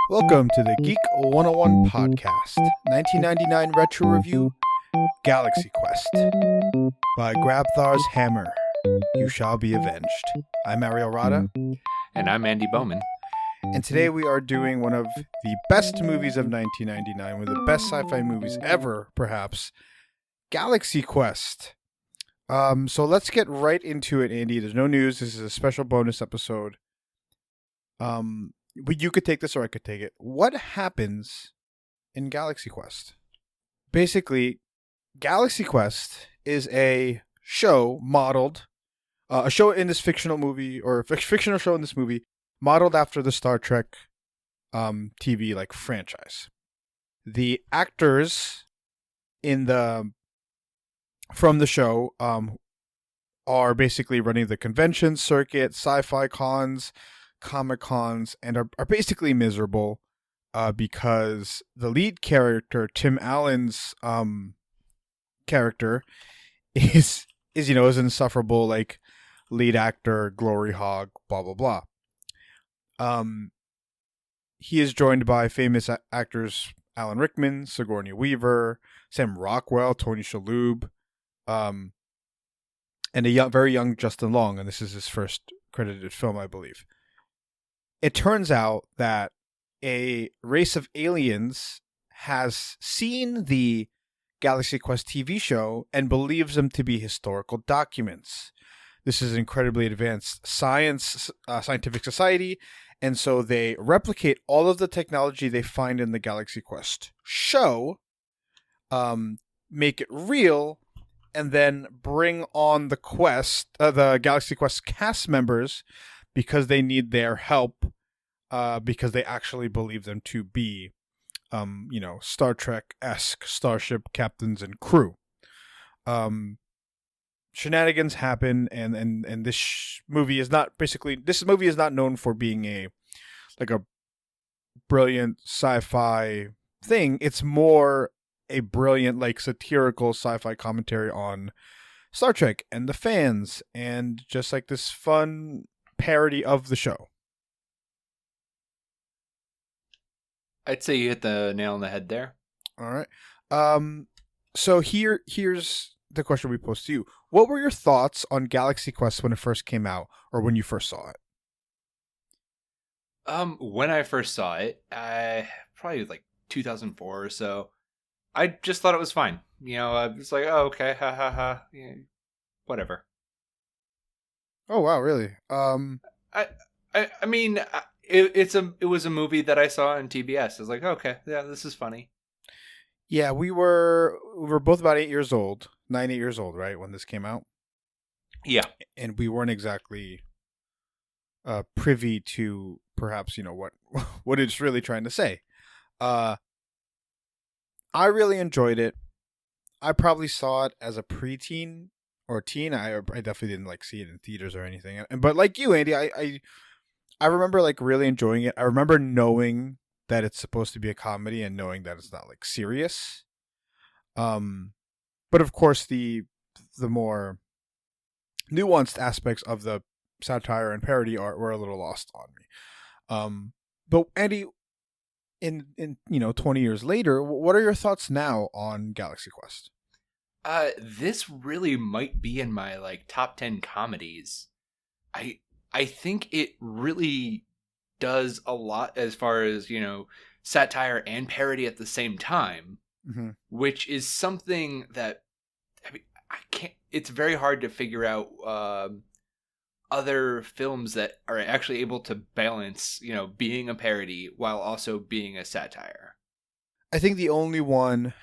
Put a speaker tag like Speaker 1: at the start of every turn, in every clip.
Speaker 1: Welcome to the Geek 101 podcast, 1999 retro review, Galaxy Quest, by Grabthar's Hammer. You shall be avenged. I'm Ariel Rada.
Speaker 2: And I'm Andy Bowman.
Speaker 1: And today we are doing one of the best movies of 1999, one of the best sci-fi movies ever, perhaps, Galaxy Quest. So let's get right into it, Andy. There's no news. This is a special bonus episode. But you could take this or I could take it. What happens in Galaxy Quest? Basically, Galaxy Quest is a show modeled, a show in this fictional movie, or a fictional show in this movie, modeled after the Star Trek TV like franchise. The actors from the show are basically running the convention circuit, sci-fi cons, comic cons, and are basically miserable because the lead character, Tim Allen's character, is an insufferable like lead actor, glory hog, blah blah blah. He is joined by famous actors Alan Rickman, Sigourney Weaver, Sam Rockwell, Tony Shalhoub, and a very young Justin Long, and this is his first credited film, I believe. It turns out that a race of aliens has seen the Galaxy Quest TV show and believes them to be historical documents. This is an incredibly advanced scientific society, and so they replicate all of the technology they find in the Galaxy Quest show, make it real, and then bring on the Galaxy Quest cast members because they need their help, because they actually believe them to be, Star Trek-esque starship captains and crew. Shenanigans happen, and this movie is not known for being a brilliant sci-fi thing. It's more a brilliant satirical sci-fi commentary on Star Trek and the fans, and just like this fun parody of the show.
Speaker 2: I'd say you hit the nail on the head there.
Speaker 1: All right. So here's the question we posed to you. What were your thoughts on Galaxy Quest when it first came out, or when you first saw it?
Speaker 2: When I first saw it, probably 2004 or so, I just thought it was fine. I was like, oh, okay, ha ha ha, yeah, whatever.
Speaker 1: Oh wow, really?
Speaker 2: I mean, it was a movie that I saw on TBS. I was like, okay, yeah, this is funny.
Speaker 1: Yeah, we were both about 8 years old, 8 years old, right, when this came out.
Speaker 2: Yeah,
Speaker 1: and we weren't exactly privy to perhaps what it's really trying to say. I really enjoyed it. I probably saw it as a preteen or teen. I definitely didn't see it in theaters or anything. But like you, Andy, I remember really enjoying it. I remember knowing that it's supposed to be a comedy and knowing that it's not serious. But of course the more nuanced aspects of the satire and parody were a little lost on me. But Andy, in 20 years later, what are your thoughts now on Galaxy Quest?
Speaker 2: This really might be in my top 10 comedies. I think it really does a lot as far as, satire and parody at the same time,
Speaker 1: mm-hmm.
Speaker 2: which is something that it's very hard to figure out other films that are actually able to balance, being a parody while also being a satire.
Speaker 1: I think the only one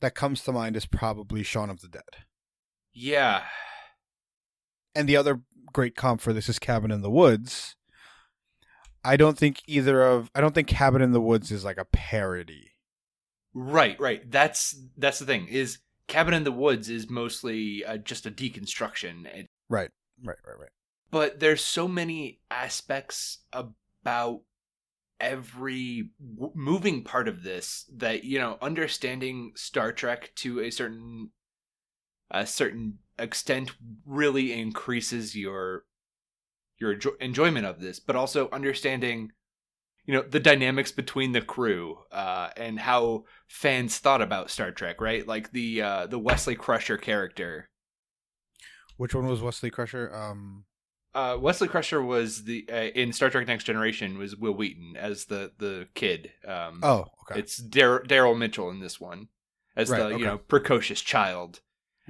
Speaker 1: that comes to mind is probably Shaun of the Dead.
Speaker 2: Yeah.
Speaker 1: And the other great comp for this is Cabin in the Woods. I don't think Cabin in the Woods is a parody.
Speaker 2: Right. That's the thing. Is Cabin in the Woods is mostly just a deconstruction.
Speaker 1: Right.
Speaker 2: But there's so many aspects about every moving part of this that, understanding Star Trek to a certain extent really increases your enjoyment of this, but also understanding the dynamics between the crew, and how fans thought about Star Trek, right? Like the Wesley Crusher character.
Speaker 1: Which one was Wesley Crusher?
Speaker 2: Wesley Crusher was the in Star Trek Next Generation was Will Wheaton as the kid.
Speaker 1: Oh, okay.
Speaker 2: It's Daryl Mitchell in this one as
Speaker 1: Right.
Speaker 2: the
Speaker 1: Okay.
Speaker 2: precocious child,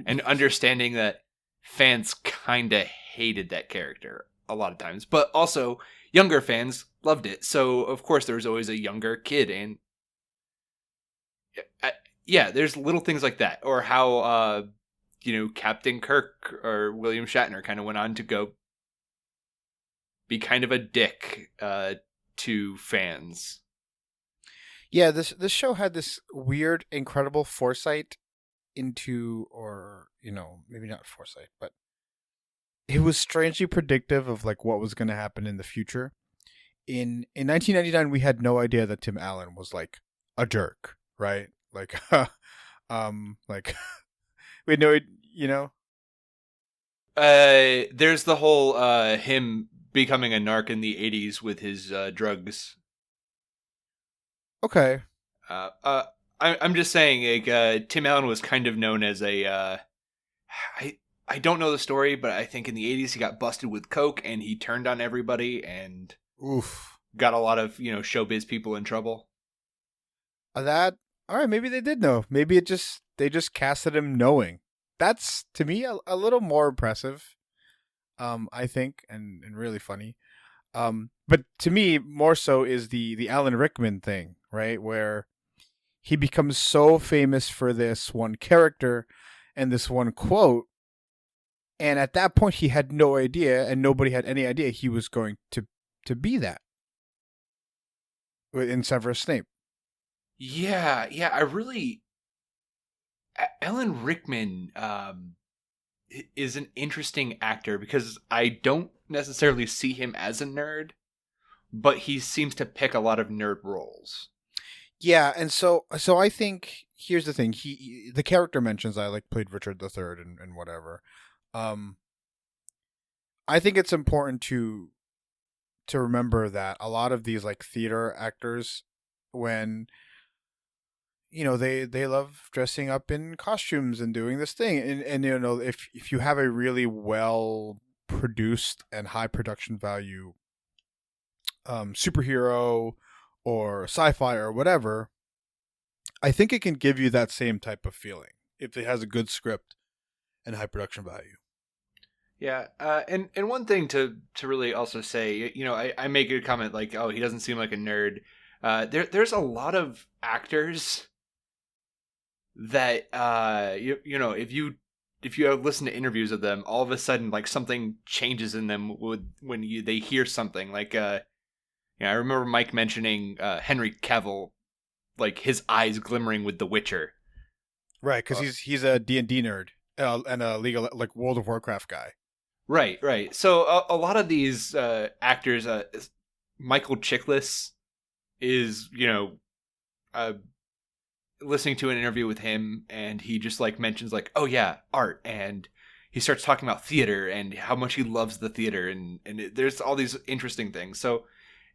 Speaker 2: and understanding that fans kind of hated that character a lot of times, but also younger fans loved it. So of course there was always a younger kid, and yeah, there's little things like that, or how Captain Kirk or William Shatner kind of went on to go be kind of a dick to fans.
Speaker 1: Yeah, this show had this weird, incredible foresight into, or maybe not foresight, but it was strangely predictive of like what was going to happen in the future. In 1999, we had no idea that Tim Allen was like a jerk, right? Like, like we had no,
Speaker 2: There's the whole him becoming a narc in the 80s with his drugs.
Speaker 1: Okay.
Speaker 2: I'm just saying, like, Tim Allen was kind of known as a. I don't know the story, but I think in the 80s he got busted with coke and he turned on everybody and
Speaker 1: Oof.
Speaker 2: got a lot of showbiz people in trouble.
Speaker 1: That all right? Maybe they did know. Maybe they just casted him knowing. That's to me a little more impressive. I think, and really funny. But to me, more so is the Alan Rickman thing, right? Where he becomes so famous for this one character and this one quote, and at that point he had no idea, and nobody had any idea he was going to be that in Severus Snape.
Speaker 2: Yeah, I really. Alan Rickman is an interesting actor because I don't necessarily see him as a nerd, but he seems to pick a lot of nerd roles.
Speaker 1: Yeah, and so I think here's the thing. The character mentions I like played Richard the Third and whatever. Um, I think it's important to remember that a lot of these like theater actors, when they love dressing up in costumes and doing this thing, and if you have a really well produced and high production value superhero or sci-fi or whatever, I think it can give you that same type of feeling if it has a good script and high production value.
Speaker 2: Yeah, and one thing to really also say, I make a comment like, oh, he doesn't seem like a nerd. There's a lot of actors that if you listen to interviews of them, all of a sudden like something changes in them when they hear something like I remember Mike mentioning Henry Cavill, like his eyes glimmering with The Witcher.
Speaker 1: Right, because he's a D&D nerd and a League like World of Warcraft guy.
Speaker 2: Right. So a lot of these actors, Michael Chiklis is listening to an interview with him, and he just like mentions like, oh yeah, art, and he starts talking about theater and how much he loves the theater, and there's all these interesting things. So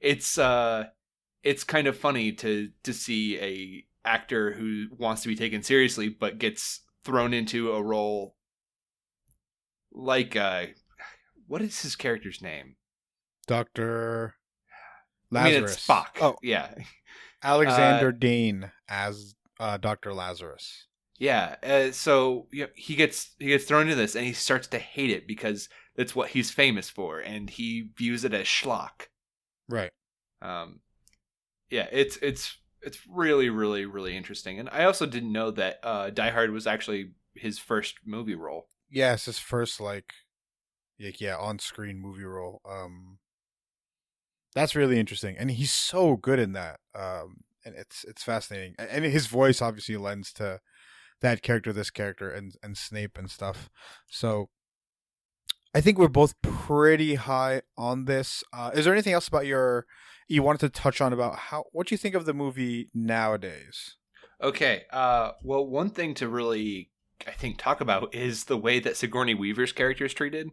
Speaker 2: it's kind of funny to see a actor who wants to be taken seriously but gets thrown into a role like what is his character's name?
Speaker 1: Dr. Lazarus.
Speaker 2: I mean, it's Spock.
Speaker 1: Oh,
Speaker 2: yeah.
Speaker 1: Alexander Dane as Dr. Lazarus.
Speaker 2: Yeah. So he gets thrown into this, and he starts to hate it because that's what he's famous for, and he views it as schlock.
Speaker 1: Right.
Speaker 2: Yeah. It's really, really, really interesting, and I also didn't know that Die Hard was actually his first movie role.
Speaker 1: Yeah, it's his first on-screen movie role. That's really interesting, and he's so good in that. And it's fascinating, and his voice obviously lends to that character, this character, and Snape and stuff. So I think we're both pretty high on this. Is there anything else about you wanted to touch on about what you think of the movie nowadays?
Speaker 2: Okay. Well, one thing to really, I think, talk about is the way that Sigourney Weaver's character is treated.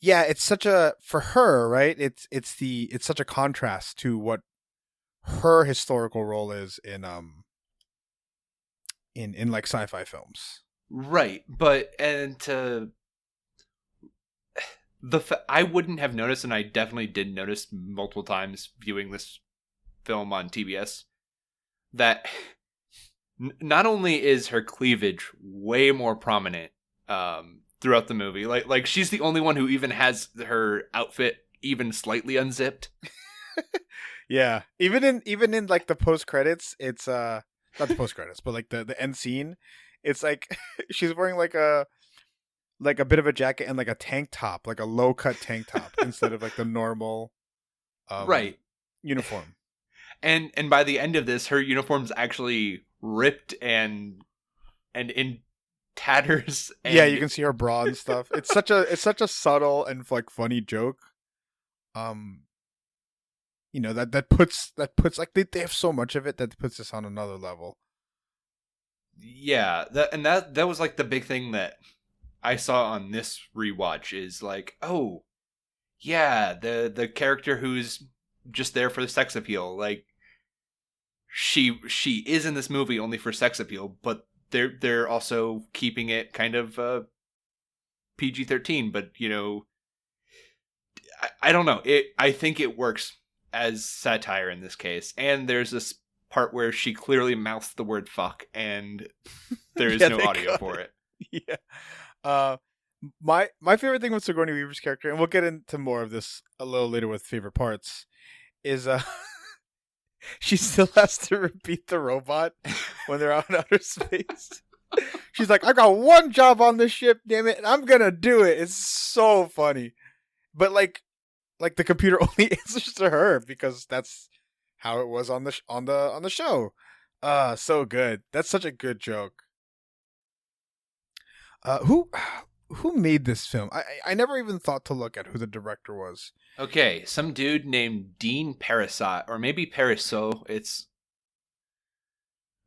Speaker 1: Yeah, it's such a for her, right? It's such a contrast to what her historical role is in like sci-fi films.
Speaker 2: Right, but and to I wouldn't have noticed, and I definitely did notice multiple times viewing this film on TBS that not only is her cleavage way more prominent throughout the movie, like she's the only one who even has her outfit even slightly unzipped.
Speaker 1: Yeah, even in like the post credits, it's not the post credits, but like the end scene, it's like she's wearing like a bit of a jacket and like a tank top, like a low cut tank top instead of like the normal um
Speaker 2: Right,
Speaker 1: uniform.
Speaker 2: and by the end of this, her uniform's actually ripped and in tatters,
Speaker 1: Yeah, you
Speaker 2: and
Speaker 1: can see her bra and stuff. It's such a subtle and like funny joke. Um, that puts like they have so much of it that puts this on another level.
Speaker 2: yeah, that was like the big thing that I saw on this rewatch is like, oh yeah, the character who's just there for the sex appeal, like she is in this movie only for sex appeal, but they're also keeping it kind of PG-13, but I don't know. I think it works as satire in this case. And there's this part where she clearly mouths the word fuck and there is
Speaker 1: Yeah,
Speaker 2: no
Speaker 1: they
Speaker 2: audio
Speaker 1: cut
Speaker 2: for it.
Speaker 1: it. Yeah. Uh, my favorite thing with Sigourney Weaver's character, and we'll get into more of this a little later with favorite parts, is she still has to repeat the robot when they're out in outer space. She's like, I got one job on this ship, damn it, and I'm gonna do it. It's so funny. But like the computer only answers to her because that's how it was on the show. So good. That's such a good joke. Who made this film? I never even thought to look at who the director was.
Speaker 2: Okay, some dude named Dean Parasot, or maybe Parisot. It's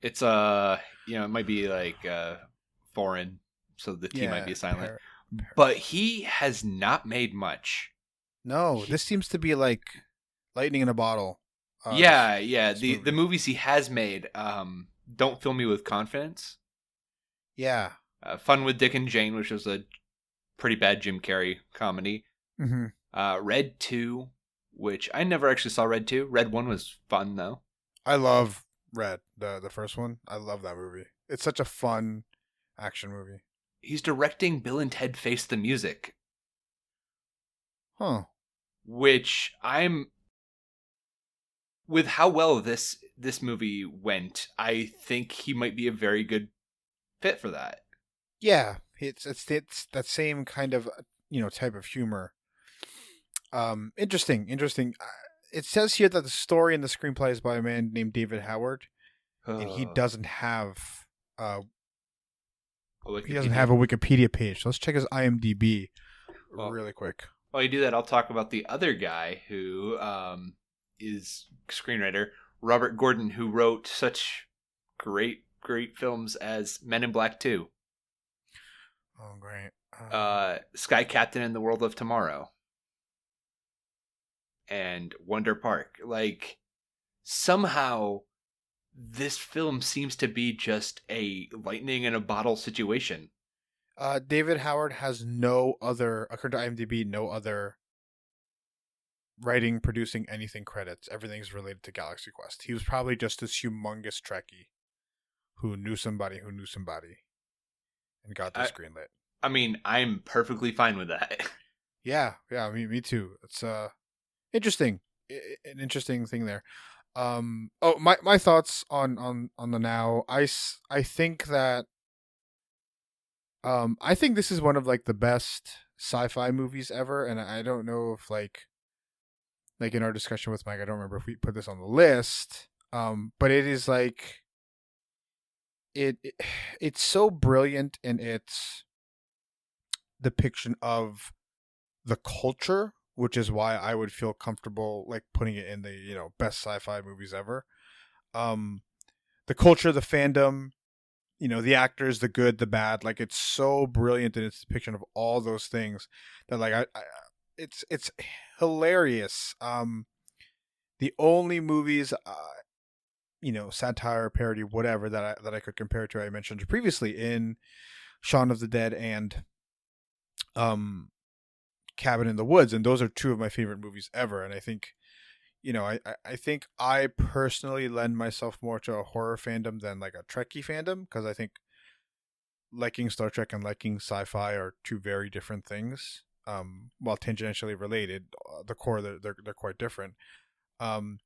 Speaker 2: it might be like foreign, so the T might
Speaker 1: Yeah,
Speaker 2: be silent. But he has not made much.
Speaker 1: no, this seems to be like lightning in a bottle.
Speaker 2: Yeah, yeah.
Speaker 1: This
Speaker 2: The
Speaker 1: movie.
Speaker 2: movies he has made, Don't Fill Me with Confidence,
Speaker 1: Yeah.
Speaker 2: Fun with Dick and Jane, which was a pretty bad Jim Carrey comedy.
Speaker 1: Hmm.
Speaker 2: Red 2, which I never actually saw Red 2. Red 1 was fun though.
Speaker 1: I love Red, the first one. I love that movie. It's such a fun action movie.
Speaker 2: He's directing Bill and Ted Face the Music,
Speaker 1: Huh.
Speaker 2: which I'm with how well this movie went, I think he might be a very good fit for that.
Speaker 1: Yeah, it's that same kind of type of humor. Interesting. It says here that the story and the screenplay is by a man named David Howard, and he doesn't have uh he doesn't have a Wikipedia page. So let's check his IMDb really quick.
Speaker 2: While you do that, I'll talk about the other guy who is screenwriter, Robert Gordon, who wrote such great films as Men in Black 2.
Speaker 1: Oh, great.
Speaker 2: Sky Captain and the World of Tomorrow. And Wonder Park. Like, somehow this film seems to be just a lightning in a bottle situation.
Speaker 1: David Howard has no other, according to IMDb, no other writing, producing, anything credits. Everything's related to Galaxy Quest. He was probably just this humongous Trekkie who knew somebody and got this greenlit.
Speaker 2: I mean, I'm perfectly fine with that.
Speaker 1: Yeah, me too. It's interesting, an interesting thing there. My thoughts on the now. I think that I think this is one of like the best sci-fi movies ever, and I don't know if like in our discussion with Mike, I don't remember if we put this on the list. But it is like it's so brilliant in its depiction of the culture, which is why I would feel comfortable like putting it in the best sci-fi movies ever. The culture, the fandom, the actors, the good, the bad, like it's so brilliant in its depiction of all those things that like it's hilarious. The only movies, satire, parody, whatever that I could compare to, I mentioned previously in Shaun of the Dead and um Cabin in the Woods, and those are two of my favorite movies ever. And I think, I think I personally lend myself more to a horror fandom than like a Trekkie fandom, because I think liking Star Trek and liking sci-fi are two very different things. While tangentially related, the core they're quite different. Um,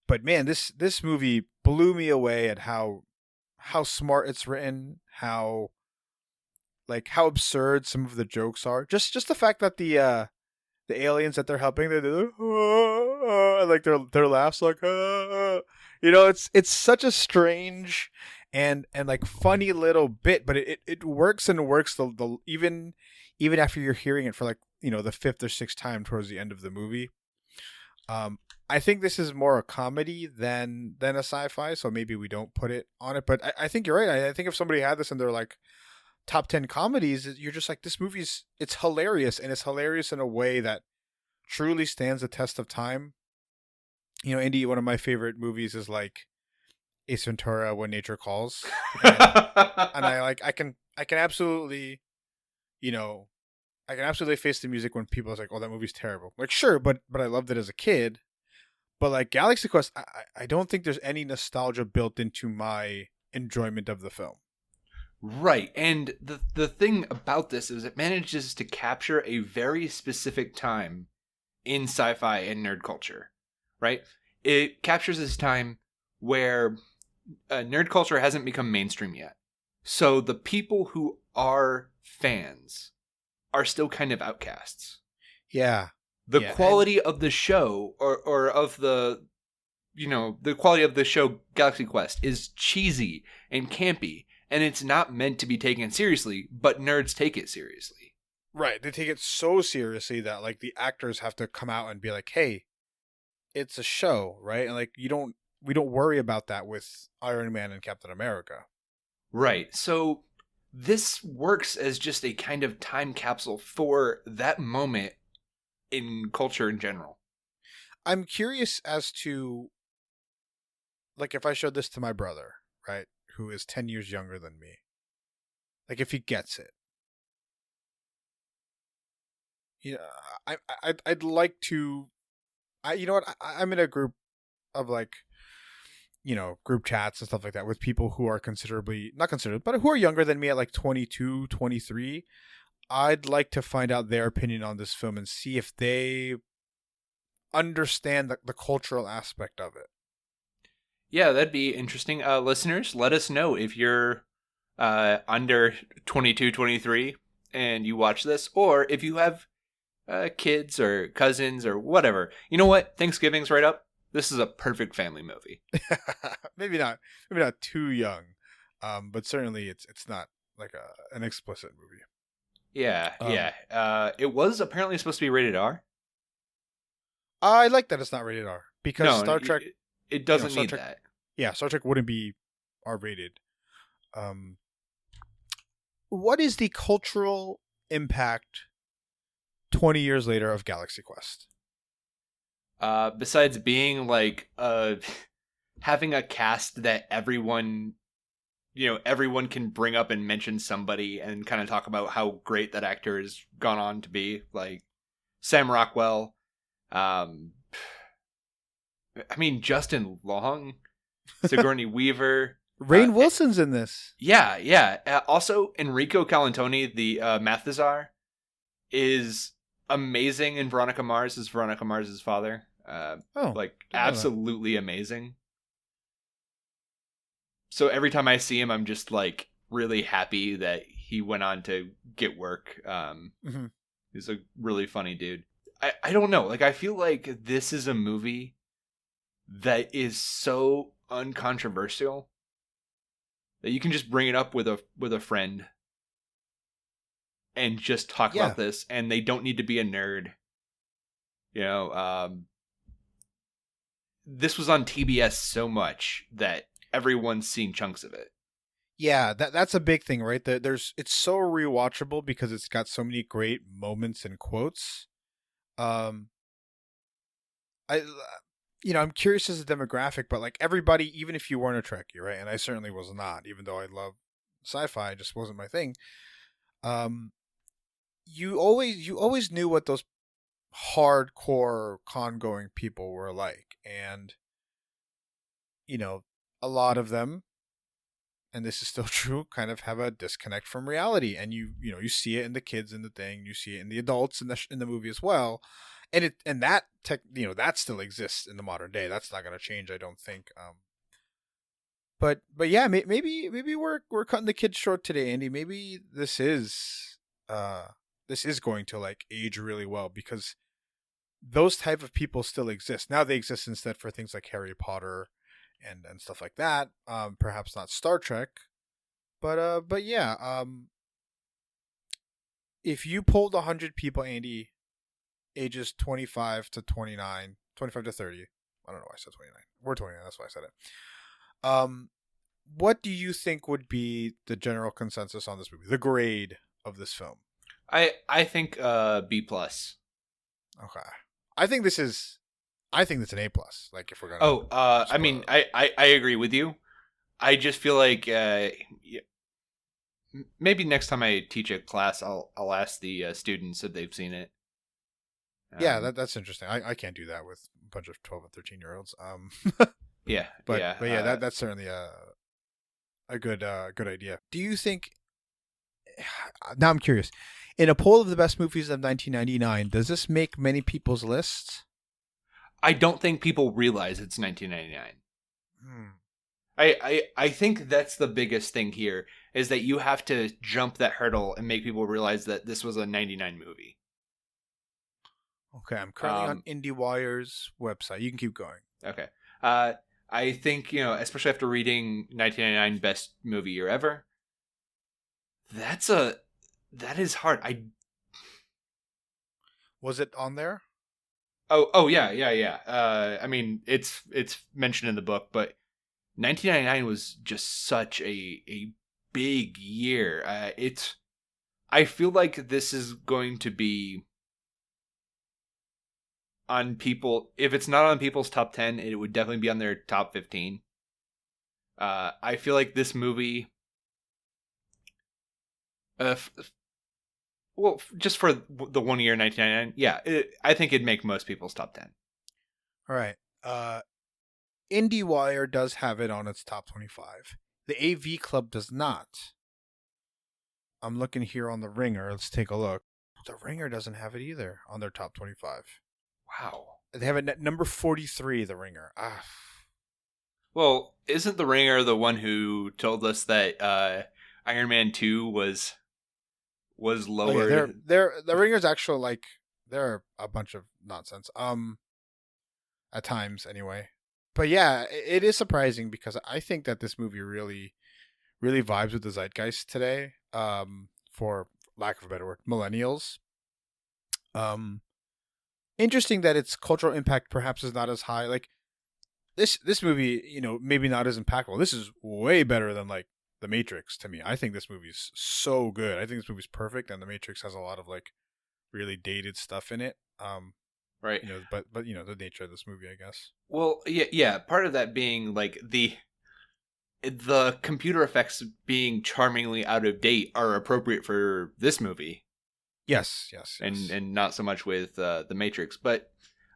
Speaker 1: but man, this movie blew me away at how smart it's written, how absurd some of the jokes are. Just the fact that the aliens that they're helping, they're like, and like their laughs like, it's such a strange and like funny little bit, but it works and works the even after you're hearing it for like the fifth or sixth time towards the end of the movie. I think this is more a comedy than a sci-fi, so maybe we don't put it on it. But I think you're right. I think if somebody had this and they're like top 10 comedies, you're just like, this it's hilarious, and it's hilarious in a way that truly stands the test of time. Andy, one of my favorite movies is like Ace Ventura: When Nature Calls, and I can absolutely, you know, I can absolutely face the music when people are like, "Oh, that movie's terrible." Like, sure, but I loved it as a kid. But like Galaxy Quest, I don't think there's any nostalgia built into my enjoyment of the film.
Speaker 2: Right. And the thing about this is it manages to capture a very specific time in sci-fi and nerd culture, right? It captures this time where nerd culture hasn't become mainstream yet. So the people who are fans are still kind of outcasts.
Speaker 1: Yeah.
Speaker 2: The quality of the show or of the quality of the show Galaxy Quest is cheesy and campy, and it's not meant to be taken seriously, but nerds take it seriously.
Speaker 1: Right. They take it so seriously that like the actors have to come out and be like, "Hey, it's a show," right? And like we don't worry about that with Iron Man and Captain America.
Speaker 2: Right. So this works as just a kind of time capsule for that moment in culture in general.
Speaker 1: I'm curious as to, like, if I showed this to my brother, right, who is 10 years younger than me, like if he gets it. I'd like to. You know what? I'm in a group of like, group chats and stuff like that with people who are not considered, but who are younger than me at like 22, 23. I'd like to find out their opinion on this film and see if they understand the cultural aspect of it.
Speaker 2: Yeah, that'd be interesting. Listeners, let us know if you're under 22, 23 and you watch this, or if you have kids or cousins or whatever. You know what? Thanksgiving's right up. This is a perfect family movie.
Speaker 1: maybe not too young, but certainly it's not like an explicit movie.
Speaker 2: Yeah, yeah. It was apparently supposed to be rated R.
Speaker 1: I like that it's not rated R because Star Trek.
Speaker 2: It doesn't
Speaker 1: Star
Speaker 2: need
Speaker 1: Trek,
Speaker 2: that.
Speaker 1: Yeah, Star Trek wouldn't be R rated. What is the cultural impact 20 years later of Galaxy Quest?
Speaker 2: Besides being like having a cast that everyone can bring up and mention somebody and kind of talk about how great that actor has gone on to be, like Sam Rockwell. Justin Long, Sigourney Weaver.
Speaker 1: Rainn Wilson's in this.
Speaker 2: Yeah, yeah. Also, Enrico Colantoni, the Mathazar, is amazing in Veronica Mars as Veronica Mars' father. Absolutely amazing. So every time I see him, I'm just like really happy that he went on to get work. He's a really funny dude. I don't know. Like, I feel like this is a movie that is so uncontroversial that you can just bring it up with a friend and just talk about this, and they don't need to be a nerd. This was on TBS so much that everyone's seen chunks of it.
Speaker 1: Yeah, that's a big thing, right? It's so rewatchable because it's got so many great moments and quotes. Um, I I'm curious as a demographic, but like everybody, even if you weren't a Trekkie, right? And I certainly was not, even though I love sci-fi, it just wasn't my thing. Um, you always knew what those hardcore con-going people were like, and you know, a lot of them, and this is still true, kind of have a disconnect from reality, and you see it in the kids in the thing, you see it in the adults in the movie as well, and that tech, that still exists in the modern day. That's not going to change, I don't think. But yeah, maybe we're cutting the kids short today, Andy. Maybe this is going to like age really well, because those type of people still exist. Now they exist instead for things like Harry Potter and stuff like that. Perhaps not Star Trek, but yeah. If you polled 100 people, Andy, ages 25 to 29, 25 to 30, I don't know why I said 29. We're 29. That's why I said it. Um, what do you think would be the general consensus on this movie? The grade of this film?
Speaker 2: I think B plus.
Speaker 1: Okay, I think this is. I think it's an A plus. Like if we're gonna.
Speaker 2: Oh, I mean, I agree with you. I just feel like maybe next time I teach a class, I'll ask the students if they've seen it.
Speaker 1: Yeah, that's interesting. I can't do that with a bunch of 12 and 13-year-olds.
Speaker 2: Yeah,
Speaker 1: but
Speaker 2: yeah,
Speaker 1: but yeah, that's certainly a good idea. Do you think? Now I'm curious. In a poll of the best movies of 1999, does this make many people's lists?
Speaker 2: I don't think people realize it's 1999.
Speaker 1: Hmm.
Speaker 2: I think that's the biggest thing here is that you have to jump that hurdle and make people realize that this was a 99 movie.
Speaker 1: Okay, I'm currently on IndieWire's website. You can keep going.
Speaker 2: Okay. I think, especially after reading 1999 best movie year ever, that is hard.
Speaker 1: Was it on there?
Speaker 2: Oh yeah. I mean, it's mentioned in the book, but 1999 was just such a big year. I feel like this is going to be on people. If it's not on people's top 10, it would definitely be on their top 15. I feel like this movie, just for the 1 year 1999, yeah, I think it'd make most people's top 10.
Speaker 1: All right. IndieWire does have it on its top 25. The AV Club does not. I'm looking here on The Ringer. Let's take a look. The Ringer doesn't have it either on their top 25.
Speaker 2: Wow.
Speaker 1: They have it at number 43, The Ringer.
Speaker 2: Well, isn't The Ringer the one who told us that Iron Man 2 was lowered?
Speaker 1: Oh, yeah, The Ringer's actually like they're a bunch of nonsense. At times anyway. But yeah, it is surprising because I think that this movie really really vibes with the zeitgeist today. For lack of a better word, millennials. Interesting that its cultural impact perhaps is not as high. Like this movie, maybe not as impactful. This is way better than like The Matrix to me. I think this movie's so good. I think this movie's perfect, and The Matrix has a lot of like really dated stuff in it.
Speaker 2: Right.
Speaker 1: But the nature of this movie, I guess.
Speaker 2: Well, yeah. Part of that being like the computer effects being charmingly out of date are appropriate for this movie.
Speaker 1: Yes.
Speaker 2: And not so much with The Matrix. But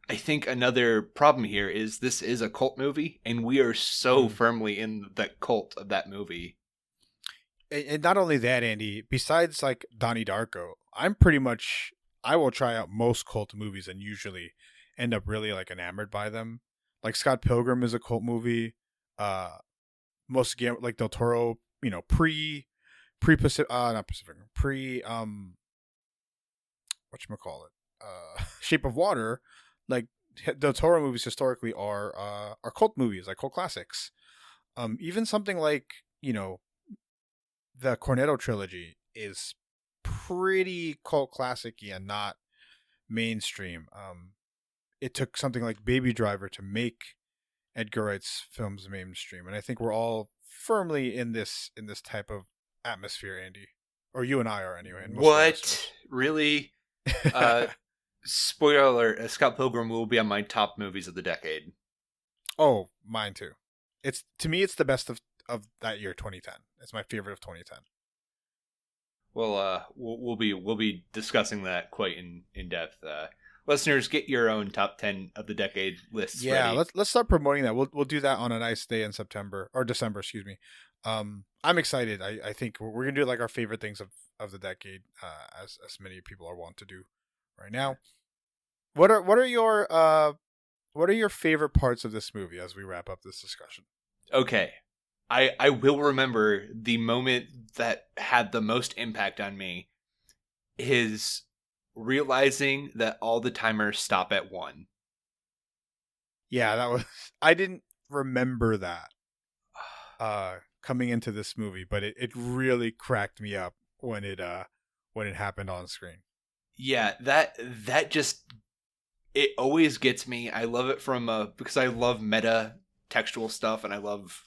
Speaker 2: I think another problem here is this is a cult movie, and we are so firmly in the cult of that movie.
Speaker 1: And not only that, Andy, besides like Donnie Darko, I will try out most cult movies and usually end up really like enamored by them. Like Scott Pilgrim is a cult movie. Most like Del Toro, pre Pacific, not Pacific, whatchamacallit, Shape of Water, like Del Toro movies historically are cult movies, like cult classics. Even something like the Cornetto trilogy is pretty cult classic-y and not mainstream. It took something like Baby Driver to make Edgar Wright's films mainstream, and I think we're all firmly in this type of atmosphere, Andy, or you and I are anyway.
Speaker 2: What really? Spoiler alert: Scott Pilgrim will be on my top movies of the decade.
Speaker 1: Oh, mine too. It's to me, it's the best of that year, 2010. It's my favorite of 2010.
Speaker 2: Well, we'll be discussing that quite in depth. Listeners, get your own top 10 of the decade lists
Speaker 1: Yeah,
Speaker 2: ready.
Speaker 1: let's start promoting that. We'll do that on a nice day in September or December, excuse me. I'm excited. I think we're gonna do like our favorite things of the decade, as many people are wont to do right now. What are your favorite parts of this movie as we wrap up this discussion?
Speaker 2: Okay. I will remember the moment that had the most impact on me is realizing that all the timers stop at 1.
Speaker 1: Yeah, that was I didn't remember that coming into this movie, but it really cracked me up when it happened on screen.
Speaker 2: Yeah, that just it always gets me. I love it from because I love meta textual stuff and I love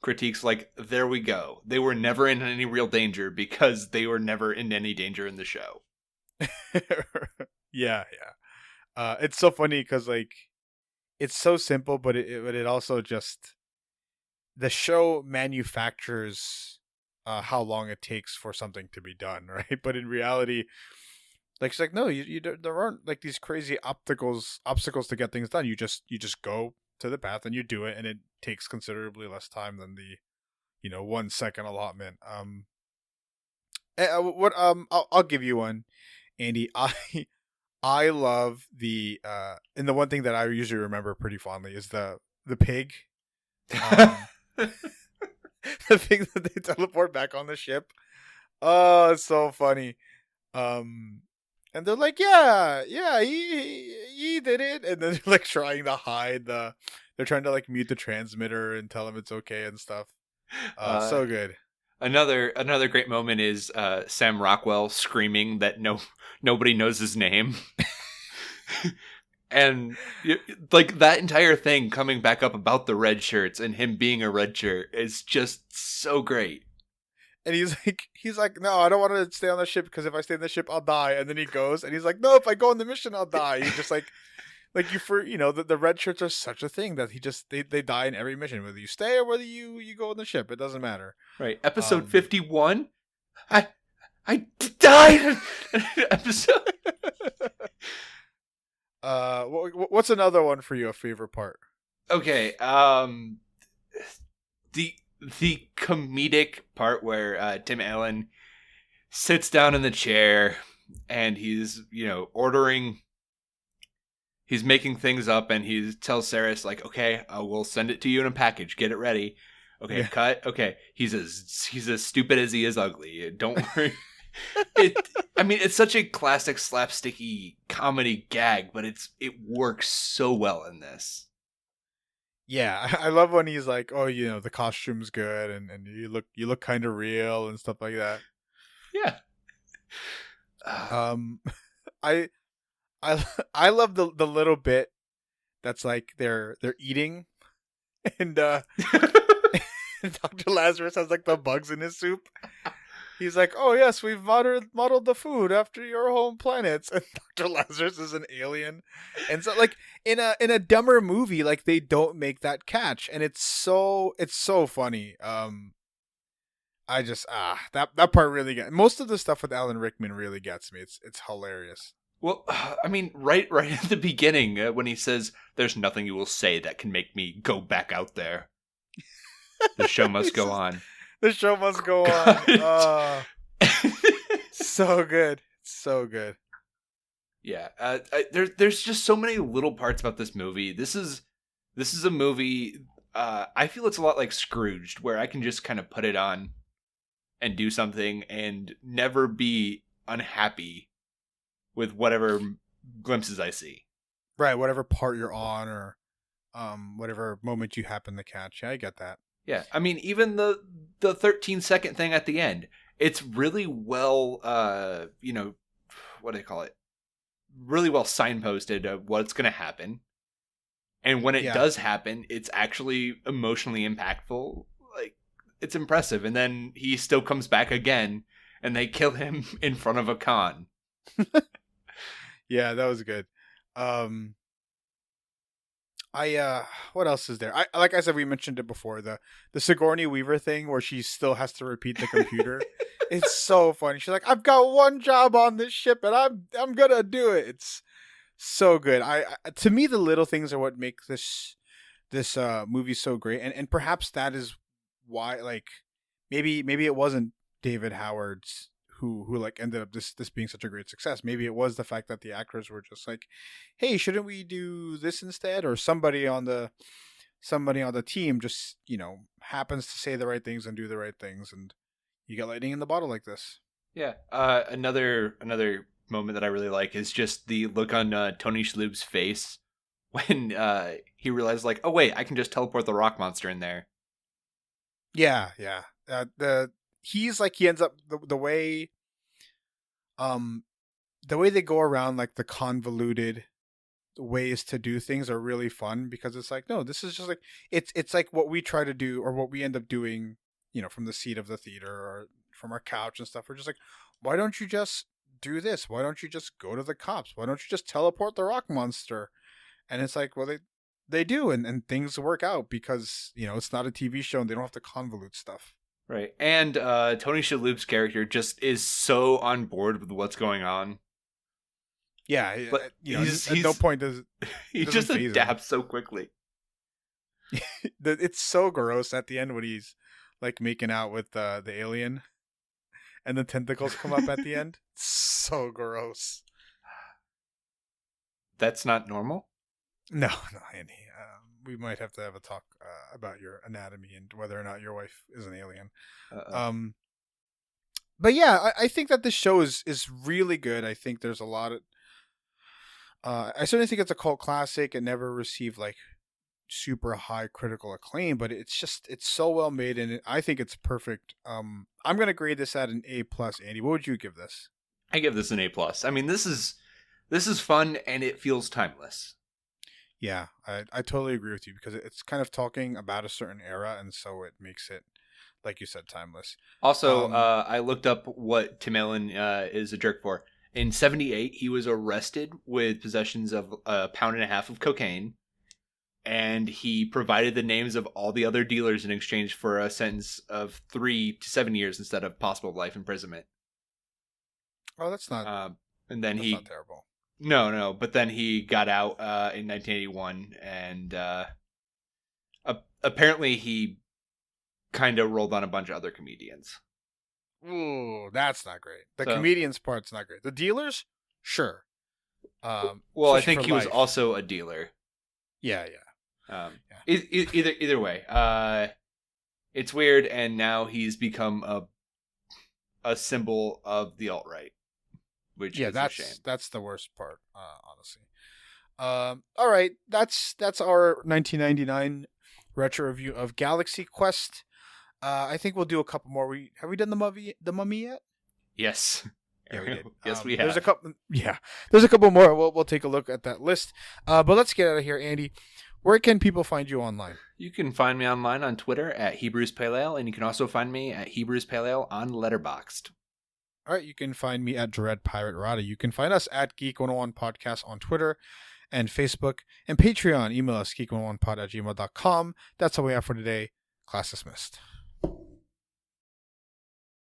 Speaker 2: critiques like there we go. They were never in any real danger because they were never in any danger in the show.
Speaker 1: Yeah, yeah. It's so funny because like it's so simple, but it also just the show manufactures how long it takes for something to be done, right? But in reality, like it's like no, there aren't like these crazy obstacles to get things done. You just go to the path and you do it, and it takes considerably less time than the 1 second allotment. What I'll give you one, Andy. I love the and the one thing that I usually remember pretty fondly is the pig. Um, the thing that they teleport back on the ship. Oh, it's so funny. Um, and they're like, yeah, he did it, and then they're like trying to hide the. They're trying to like mute the transmitter and tell him it's okay and stuff.
Speaker 2: uh,
Speaker 1: So good.
Speaker 2: another great moment is Sam Rockwell screaming that nobody knows his name. And like that entire thing coming back up about the red shirts and him being a red shirt is just so great.
Speaker 1: And he's like, no, I don't want to stay on the ship because if I stay in the ship, I'll die. And then he goes, and he's like, no, if I go on the mission, I'll die. He's just like you for the red shirts are such a thing that they die in every mission, whether you stay or whether you go on the ship, it doesn't matter.
Speaker 2: Right, episode 51. I I died in an episode.
Speaker 1: What's another one for you? A favorite part?
Speaker 2: Okay, the comedic part where Tim Allen sits down in the chair and he's ordering. He's making things up and he tells Saris like, "Okay, we'll send it to you in a package. Get it ready." Okay,
Speaker 1: Yeah.
Speaker 2: cut. Okay, he's as stupid as he is ugly. Don't worry. I mean, it's such a classic slapsticky comedy gag, but it works so well in this.
Speaker 1: Yeah, I love when he's like, "Oh, the costume's good, and you look kind of real and stuff like that."
Speaker 2: Yeah.
Speaker 1: Um, I I love the little bit that's like they're eating, and Dr. Lazarus has like the bugs in his soup. He's like, "Oh yes, we've modeled the food after your home planets," and Dr. Lazarus is an alien, and so like in a dumber movie, like they don't make that catch, and it's so funny. I just that part really gets most of the stuff with Alan Rickman really gets me. It's hilarious.
Speaker 2: Well, I mean, right at the beginning when he says, "There's nothing you will say that can make me go back out there. The show must go on."
Speaker 1: The show must go on. So good, so good.
Speaker 2: Yeah, there's just so many little parts about this movie. This is a movie. I feel it's a lot like Scrooged, where I can just kind of put it on and do something and never be unhappy with whatever glimpses I see.
Speaker 1: Right, whatever part you're on or whatever moment you happen to catch. Yeah, I get that.
Speaker 2: Yeah, I mean, even the 13-second thing at the end, it's really well, what do they call it? Really well signposted of what's going to happen. And when it does happen, it's actually emotionally impactful. Like, it's impressive. And then he still comes back again, and they kill him in front of a con.
Speaker 1: Yeah, that was good. Um, I what else is there? I like I said, we mentioned it before, the Sigourney Weaver thing where she still has to repeat the computer. It's so funny. She's like, "I've got one job on this ship, and I'm gonna do it." It's so good. To me, the little things are what make this movie so great, and perhaps that is why, like, maybe it wasn't David Howard's who like ended up this being such a great success. Maybe it was the fact that the actors were just like, hey, shouldn't we do this instead? Or somebody on the team just, happens to say the right things and do the right things, and you get lightning in the bottle like this.
Speaker 2: Yeah. Another moment that I really like is just the look on Tony Shalhoub's face when he realized, like, oh wait, I can just teleport the rock monster in there.
Speaker 1: Yeah, yeah. He's like, he ends up um the way they go around, like, the convoluted ways to do things are really fun, because it's like, no, this is just like, it's like what we try to do, or what we end up doing, from the seat of the theater or from our couch and stuff. We're just like, why don't you just do this? Why don't you just go to the cops? Why don't you just teleport the rock monster? And it's like, well, they do, and things work out because it's not a TV show and they don't have to convolute stuff.
Speaker 2: Right. And Tony Shalhoub's character just is so on board with what's going on.
Speaker 1: Yeah,
Speaker 2: But
Speaker 1: at no point does
Speaker 2: he
Speaker 1: doesn't
Speaker 2: just
Speaker 1: faze him.
Speaker 2: adapts so quickly.
Speaker 1: It's so gross at the end when he's like making out with the alien, and the tentacles come up at the end. So gross.
Speaker 2: That's not normal.
Speaker 1: No, Andy. We might have to have a talk about your anatomy and whether or not your wife is an alien. But yeah, I think that this show is really good. I think there's a lot of. I certainly think it's a cult classic. It never received like super high critical acclaim, but it's so well made, and I think it's perfect. I'm gonna grade this at an A+. Andy, what would you give this?
Speaker 2: I give this an A+. I mean, this is fun and it feels timeless.
Speaker 1: Yeah, I totally agree with you, because it's kind of talking about a certain era, and so it makes it, like you said, timeless.
Speaker 2: Also, I looked up what Tim Allen is a jerk for. In '78, he was arrested with possessions of 1.5 pounds of cocaine, and he provided the names of all the other dealers in exchange for a sentence of 3 to 7 years instead of possible life imprisonment.
Speaker 1: Oh, that's not.
Speaker 2: And then
Speaker 1: that's not terrible.
Speaker 2: No, but then he got out in 1981, and apparently he kind of rolled on a bunch of other comedians.
Speaker 1: Ooh, that's not great. The comedians part's not great. The dealers, sure.
Speaker 2: Well, I think he was also a dealer.
Speaker 1: Yeah.
Speaker 2: Either way, it's weird, and now he's become a symbol of the alt-right. Which is a shame.
Speaker 1: That's the worst part, honestly. All right, that's our 1999 retro review of Galaxy Quest. I think we'll do a couple more. Have we done the Mummy yet?
Speaker 2: Yes.
Speaker 1: Yeah, we did.
Speaker 2: Yes, we have.
Speaker 1: There's a couple. Yeah, there's a couple more. We'll take a look at that list. But let's get out of here, Andy. Where can people find you online?
Speaker 2: You can find me online on Twitter at Hebrews Pale Ale, and you can also find me at Hebrews Pale Ale on Letterboxd.
Speaker 1: All right, you can find me at Dread Pirate Rada. You can find us at Geek 101 Podcast on Twitter and Facebook and Patreon. Email us geek101pod@gmail.com. That's all we have for today. Class dismissed.